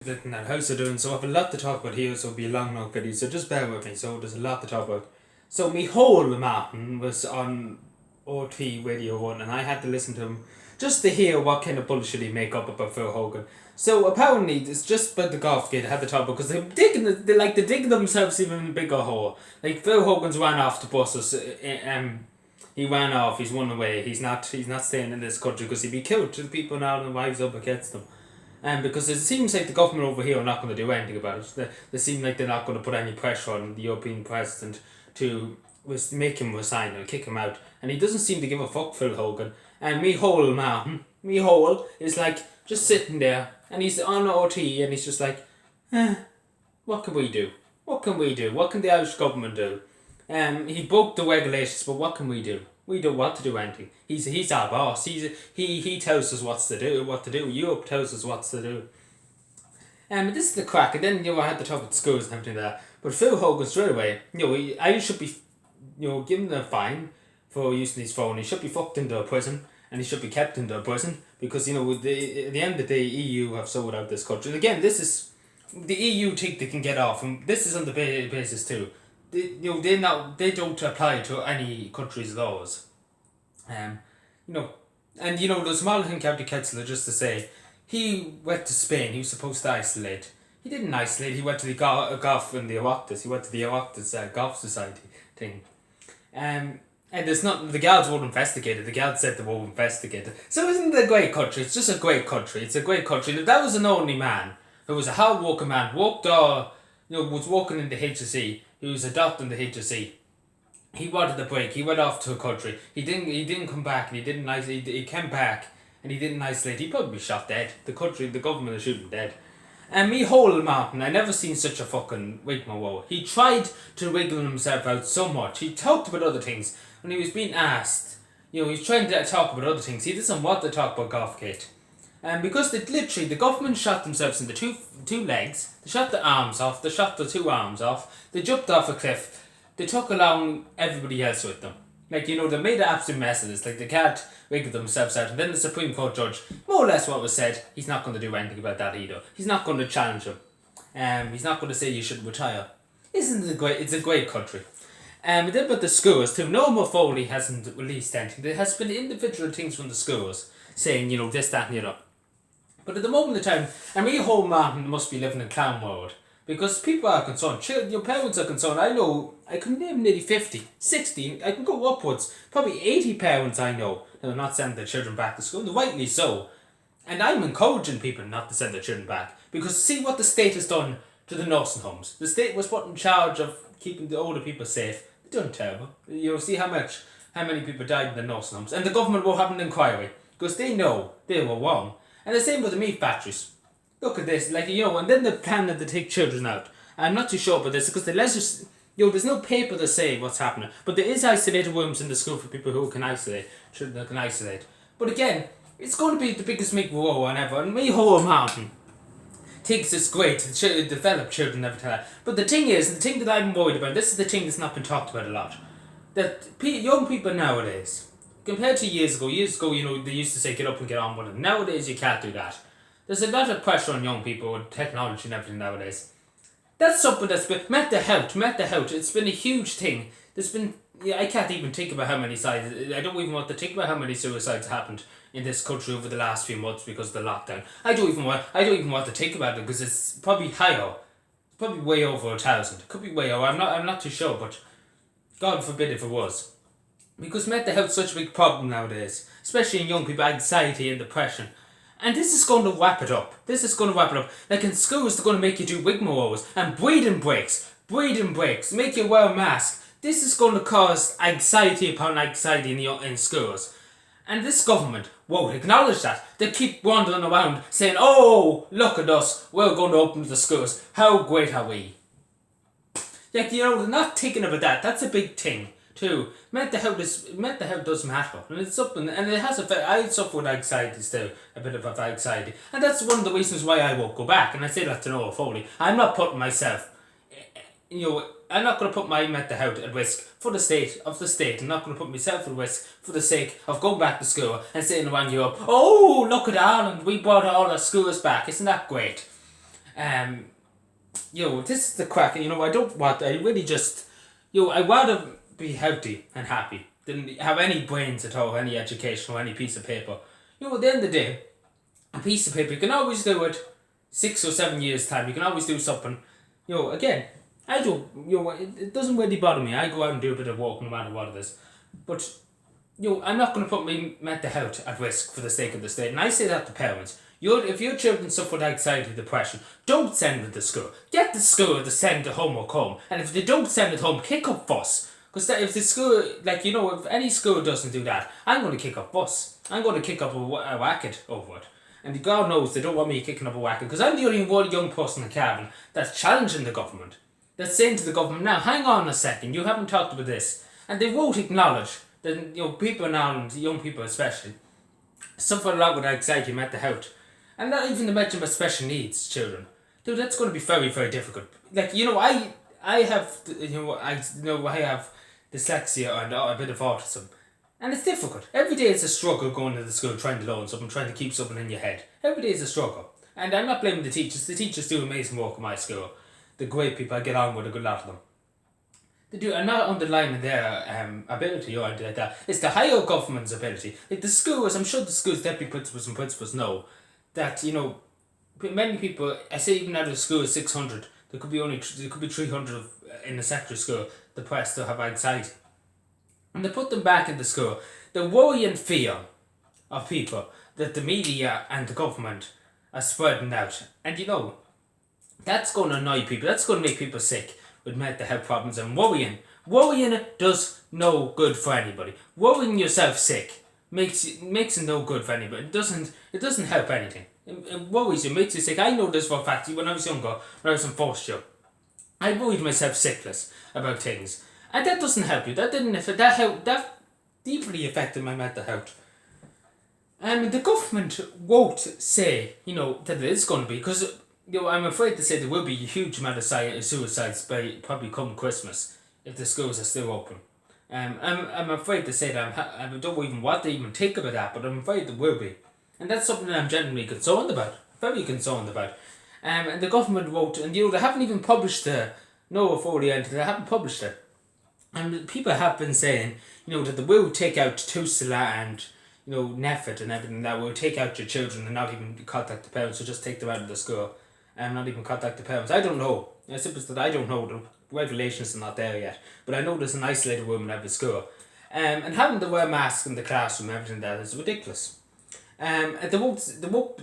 In that house are doing, so I have a lot to talk about here, so it'll be a long enough video, so just bear with me, so there's a lot to talk about. So me whole Martin was on OT Radio 1 and I had to listen to him just to hear what kind of bullshit he make up about Phil Hogan. So apparently it's just about the golf gate I had to talk about because they're digging themselves even bigger hole. Like Phil Hogan's ran off the buses, he ran off, he's run away, he's not staying in this country because he'd be killed to the people now and wives up against them. Because it seems like the government over here are not going to do anything about it. They seem like they're not going to put any pressure on the European president to make him resign or kick him out. And he doesn't seem to give a fuck, Phil Hogan. And me whole is like just sitting there and he's on OT and he's just like, what can we do? What can we do? What can the Irish government do? He broke the regulations, but what can we do? We don't want to do anything. He's our boss. He tells us what to do. Europe tells us what to do. This is the crack. And then I had to talk about schools and everything like that. But Phil Hogan straight away, I should be, given a fine for using his phone. He should be fucked into a prison, and he should be kept into a prison because at the end of the day, EU have sold out this country. And again, this is the EU think they can get off, and this is on the basis too. They don't apply to any country's laws. And there's Malcolm County Councillor just to say, he went to Spain, he was supposed to isolate. He didn't isolate, he went to the golf in the Oireachtas, he went to the Oireachtas Golf Society thing. And there's not, the guards won't investigate it, the guards said they won't investigate it. So isn't it a great country? It's just a great country, it's a great country. That was an only man, who was a hard working man, was working in the HSE. He was a doctor in the HSE. He wanted a break. He went off to a country. He didn't come back, and he didn't isolate. He came back and he didn't isolate. He'd probably be shot dead. The government would shoot him dead. And me whole Martin, I never seen such a fucking rigmarole. He tried to wiggle himself out so much. He talked about other things when he was being asked. He's trying to talk about other things. He doesn't want to talk about Golfgate. Because the government shot themselves in the two legs, they shot the arms off, they shot the two arms off, they jumped off a cliff, they took along everybody else with them. They made an absolute mess of this, they can't wiggle themselves out. And then the Supreme Court judge, more or less what was said, he's not going to do anything about that either. He's not going to challenge him. He's not going to say you should retire. Isn't it great? It's a great country. Then about the schools too, Norma Foley hasn't released anything. There has been individual things from the schools saying, this, that and the other. But at the moment in time, me whole Martin must be living in clown world. Because people are concerned, your parents are concerned. I know, I can name nearly 50, 60, I can go upwards. Probably 80 parents I know that are not sending their children back to school, and rightly so. And I'm encouraging people not to send their children back. Because see what the state has done to the nursing homes. The state was put in charge of keeping the older people safe. They've done terrible. See how many people died in the nursing homes. And the government will have an inquiry. Because they know they were wrong. And the same with the meat factories. Look at this, and then they're planning to take children out. I'm not too sure about this because there's no paper to say what's happening. But there is isolated rooms in the school for people who can isolate, children that can isolate. But again, it's going to be the biggest make war ever. And me whole mountain thinks it's great to develop children and everything like that. But the thing that I'm worried about, this is the thing that's not been talked about a lot, that young people nowadays, compared to years ago, they used to say get up and get on with it. Nowadays, you can't do that. There's a lot of pressure on young people with technology and everything nowadays. That's something that's been mental health. It's been a huge thing. I can't even think about how many suicides. I don't even want to think about how many suicides happened in this country over the last few months because of the lockdown. I don't even want to think about it because it's probably higher. It's probably way over 1,000. It could be way over. I'm not too sure, but God forbid if it was. Because mental health is such a big problem nowadays, especially in young people, anxiety and depression. And this is going to wrap it up. Like in schools, they're going to make you do rigmaroles and breathing breaks, make you wear a mask. This is going to cause anxiety upon anxiety in schools. And this government won't acknowledge that. They keep wandering around saying, oh, look at us, we're going to open the schools. How great are we? They're not thinking about that. That's a big thing. Too. Mental health does matter, and it's something, and it has I suffer with anxiety still, a bit of anxiety, and that's one of the reasons why I won't go back. And I say that to Noah Foley. I'm not putting myself, I'm not going to put my mental health at risk for the state. I'm not going to put myself at risk for the sake of going back to school and saying around Europe, oh, look at Ireland, we brought all our schools back. Isn't that great? This is the crack. I really just, I'd rather be healthy and happy than have any brains at all, any education or any piece of paper. At the end of the day, a piece of paper, you can always do it 6 or 7 years' time. You can always do something. Again, I don't, it doesn't really bother me. I go out and do a bit of walk no matter what it is. But, I'm not going to put my mental health at risk for the sake of the state. And I say that to parents. If your children suffer with anxiety, depression, don't send them to school. Get the school to send the homework home. And if they don't send it home, kick up fuss. Because if the school, if any school doesn't do that, I'm going to kick up fuss. I'm going to kick up a whacket over it. And God knows they don't want me kicking up a whacket, because I'm the only one young person in cabin that's challenging the government. That's saying to the government, now hang on a second, you haven't talked about this. And they won't acknowledge that people in Ireland, young people especially, suffer a lot with anxiety and mental health. And not even to mention about special needs children. Dude, that's going to be very, very difficult. I have dyslexia and a bit of autism. And it's difficult. Every day it's a struggle going to the school, trying to learn something, trying to keep something in your head. Every day is a struggle. And I'm not blaming the teachers. The teachers do amazing work in my school. They're great people. I get on with a good lot of them. They do. I'm not underlining their ability or anything like that. It's the higher government's ability. Like the schools, I'm sure the school's deputy principals and principals know that, many people, I say even out of the school is 600, there could be 300 in a secondary school depressed or have anxiety. And they put them back in the school. The worry and fear of people that the media and the government are spreading out. And that's going to annoy people. That's going to make people sick with mental health problems and worrying. Worrying does no good for anybody. Worrying yourself sick makes it no good for anybody. It doesn't help anything. It worries you, makes you sick. I know this for a fact. When I was younger, when I was in first year, I worried myself sickless about things. And that doesn't help you. That deeply affected my mental health. And the government won't say, that it is going to be, because, I'm afraid to say there will be a huge amount of suicides by probably come Christmas if the schools are still open. I'm afraid to say that I don't even want to even think about that, but I'm afraid there will be. And that's something that I'm genuinely concerned about. Very concerned about. And the government won't, and they haven't even published no authority entity, they haven't published it. And people have been saying, that they will take out Tusala and, Neffet and everything, that will take out your children and not even contact the parents, so just take them out of the school and not even contact the parents. I don't know. I suppose that I don't know. The regulations are not there yet. But I know there's an isolated room in every school. And having to wear masks in the classroom and everything that is ridiculous. And they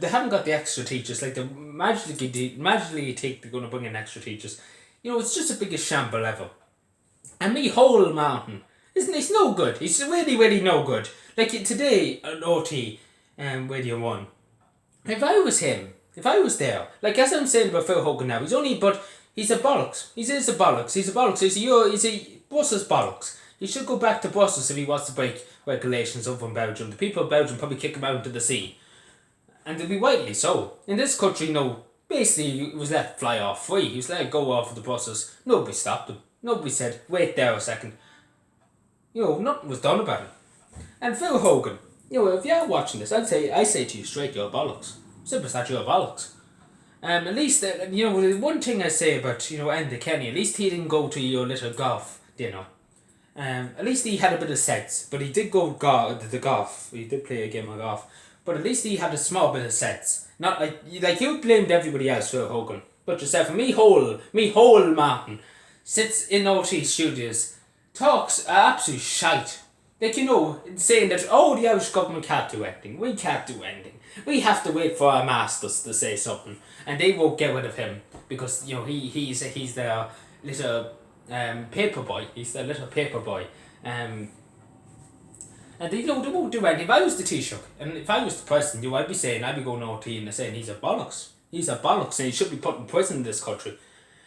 haven't got the extra teachers. Like, they magically think they're going to bring in extra teachers. It's just the biggest shamble ever. And me whole mountain, it's no good. It's really, really no good. Like today on OT Radio 1, if I was him, if I was there, like as I'm saying about Phil Hogan now, he's a bollocks. He's a bollocks. He's a Brussels bollocks. He should go back to Brussels if he wants to break regulations over in Belgium. The people of Belgium probably kick him out into the sea. And they'll be rightly so. In this country, basically he was let fly off free. He was let go off of the Brussels. Nobody stopped him. Nobody said, wait there a second. Nothing was done about it. And Phil Hogan, if you're watching this, I say to you straight, you're bollocks. Simple as that, you're bollocks. At least, the one thing I say about, Enda Kenny, at least he didn't go to your little golf dinner. At least he had a bit of sense. But he did go to the golf. He did play a game of golf. But at least he had a small bit of sense. Not like you blamed everybody else, Phil Hogan. But yourself, and me whole Martin, sits in OT studios, talks absolute shite. Saying that, the Irish government can't do anything. We can't do anything. We have to wait for our masters to say something. And they won't get rid of him because, he's their little paper boy. He's their little paper boy. And they won't do anything. If I was the Taoiseach, and if I was the president, I'd be going OT and saying he's a bollocks. He's a bollocks and he should be put in prison in this country.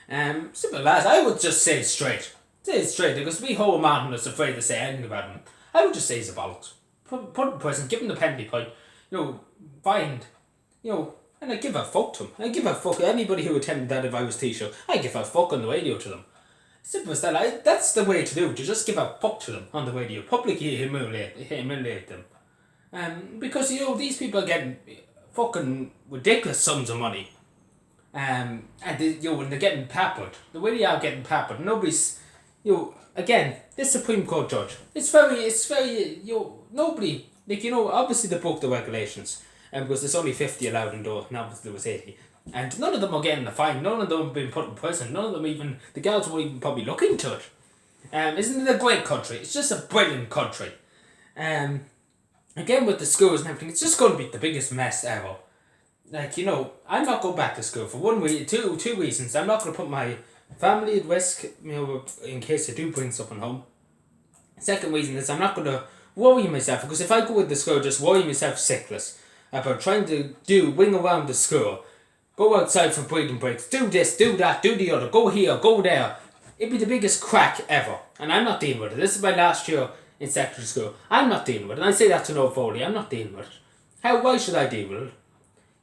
Simple as, I would just say it straight. Say it straight, because we whole man was afraid to say anything about him. I would just say he's a bollocks. Put him in prison, give him the penalty point, fined, and I give a fuck to him. I give a fuck anybody who attended that if I was Taoiseach. I give a fuck on the radio to them. Simple as that. That's the way to do it. You just give a fuck to them on the radio. Publicly humiliate them. Because, these people are getting fucking ridiculous sums of money. And when they're getting peppered, the way they are getting peppered, nobody's, again, this Supreme Court judge, it's very, nobody, obviously they broke the regulations, because there's only 50 allowed indoors, now there was 80. And none of them are getting a fine, none of them have been put in prison, none of them even, the girls won't even probably look into it. Isn't it a great country? It's just a brilliant country. Again with the schools and everything, it's just going to be the biggest mess ever. I'm not going back to school for two reasons. I'm not going to put my family at risk, in case I do bring something home. Second reason is I'm not going to worry myself, because if I go with the school, just worry myself sickless about trying to wing around the school, go outside for breathing breaks, do this, do that, do the other, go here, go there. It'd be the biggest crack ever, and I'm not dealing with it. This is my last year in secondary school. I'm not dealing with it, and I say that to no Foley. I'm not dealing with it. Why should I deal with it?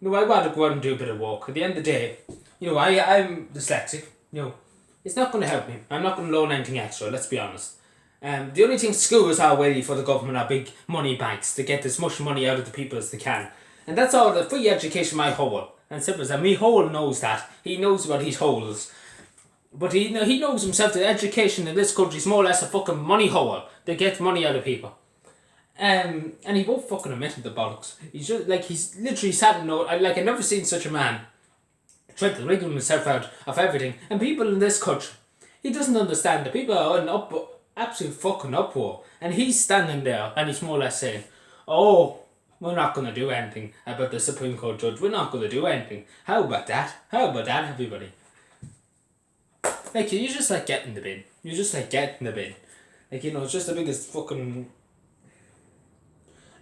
I'd rather go out and do a bit of work. At the end of the day, I'm dyslexic. It's not going to help me. I'm not going to learn anything extra, let's be honest. The only thing schools are ready for the government are big money banks to get as much money out of the people as they can. And that's all, the free education, my hole. And simple as that. Me hole knows that. He knows about his holes. But he knows himself that education in this country is more or less a fucking money hole. They get money out of people. And he won't fucking admit the bollocks. He's literally sat in I've never seen such a man trying to wriggle himself out of everything. And people in this country, he doesn't understand that people are in absolute fucking uproar. And he's standing there and he's more or less saying, oh, we're not going to do anything about the Supreme Court judge. We're not going to do anything. How about that? How about that, everybody? You just get in the bin. You just get in the bin. It's just the biggest fucking...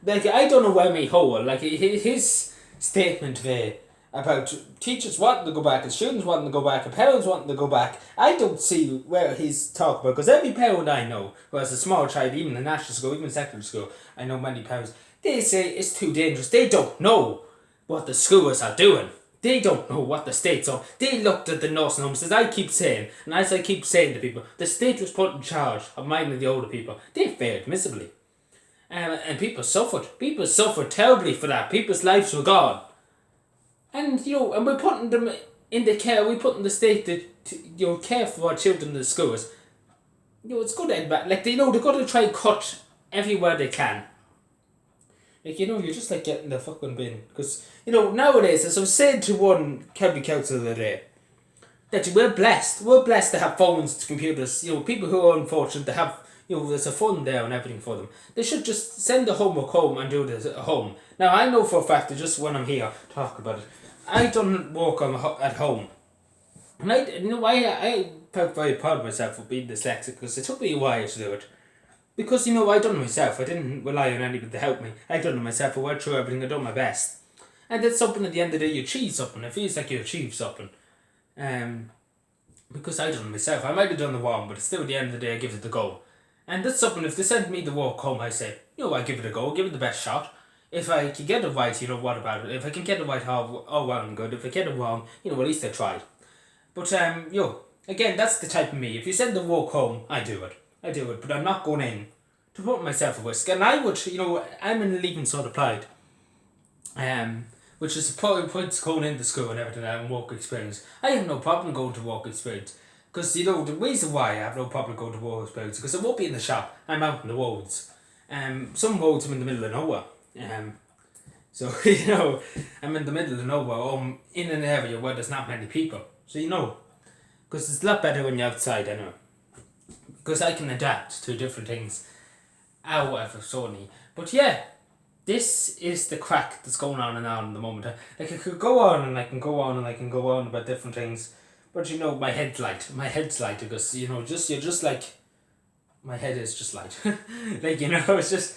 I don't know where my hole, his statement there about teachers wanting to go back and students wanting to go back and parents wanting to go back, I don't see where he's talking about, because every parent I know who has a small child, even in national school, even secondary school, I know many parents, they say it's too dangerous. They don't know what the schools are doing. They don't know what the state's on. They looked at the nursing homes, as I keep saying, and as I keep saying to people, the state was put in charge of minding the older people. They failed miserably. And people suffered. People suffered terribly for that. People's lives were gone. And, and we're putting them in the care, we're putting the state to care for our children in the schools. It's good and bad. They're going to try and cut everywhere they can. You're just getting the fucking bin. Because, nowadays, as I was saying to one county council the other day, that we're blessed. We're blessed to have phones, computers. People who are unfortunate to have, there's a fund there and everything for them. They should just send the homework home and do this at home. Now, I know for a fact that just when I'm here talk about it, I don't work at home. And I felt very proud of myself for being dyslexic, because it took me a while to do it. Because, I done it myself. I didn't rely on anybody to help me. I done it myself. I went through everything. I done my best. And that's something at the end of the day, you achieve something. It feels like you achieve something. Because I done it myself. I might have done the wrong, but still at the end of the day, I give it a go. And that's something, if they send me the work home, I say, I give it a go. Give it the best shot. If I can get it right, what about it? If I can get it right, all well and good. If I get it wrong, at least I tried. But, again, that's the type of me. If you send the work home, I do it. But I'm not going in to put myself at risk. And I would, I'm in Leaving Cert Applied, which is points going into school and everything, and work experience. I have no problem going to work experience. Because, the reason why I have no problem going to work experience, because I won't be in the shop. I'm out in the roads. Some roads I'm in the middle of nowhere. So, I'm in the middle of nowhere, or I'm in an area where there's not many people. So, because it's a lot better when you're outside, anyway. Because I can adapt to different things, however, sorely. But yeah, this is the crack that's going on and on at the moment. I could go on and I can go on and I can go on about different things. But my head's light. My head's light because, you're just my head is just light. It's just,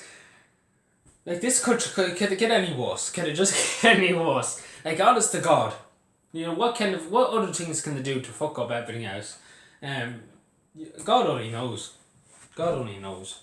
this country, can it get any worse? Can it just get any worse? Honest to God, what other things can they do to fuck up everything else? God only knows. God only knows.